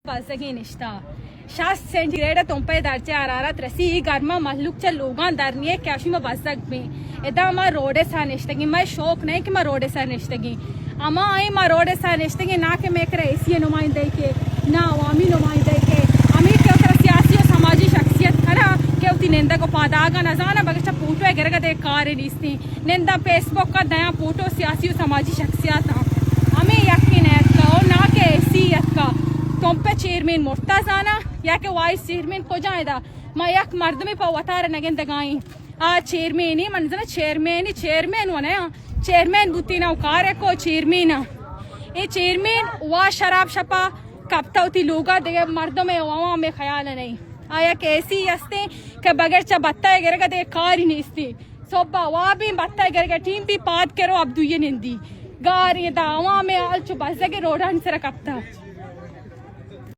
Bazagi nishta. Shas centigrade tompe darche hararat rasi garma mahluk च लोगां दरनिये कैशी में बाज़ग में इधर हमार रोडे सा निश्तगी मैं शौक नहीं कि मैं रोडे सा निश्तगी अमा आई मैं रोडे सा निश्तगी ना कि मैं करे ऐसी नुमाइंदे के ना अवामी नुमाइंदे के अमीर के उतर सियासी और समाजी शख्सियत है ना के उती निंदा को पादागा नजाना बगैर पूटो है गरगदे कार निस्ती निंदा फेसबुक का दया पूटो सियासी और समाजी शख्सियत हमें यकीन है ना के ऐसीयत का तुम पे चेयरमैन मुर्ताजाना या के वाइस चेयरमैन को जाएदा मैं एक मर्द में पवतार नगन दगाई आ चेयरमैन ही मनजना चेयरमैन वने चेयरमैन बुतीना उकारे को चेयरमैन ये चेयरमैन वा शराब शपा कपतावती लोगा दे मर्दों में वावा में ख्याल नहीं आया कैसी हस्ते के बगैर चा बत्ता गिरगा दे कार ही नहीं सोबा वा भी बत्ता गिरगा टीम भी पाद करो अब दुये निंदी गार ये दावा में अलचु बजगे रोडान से रखता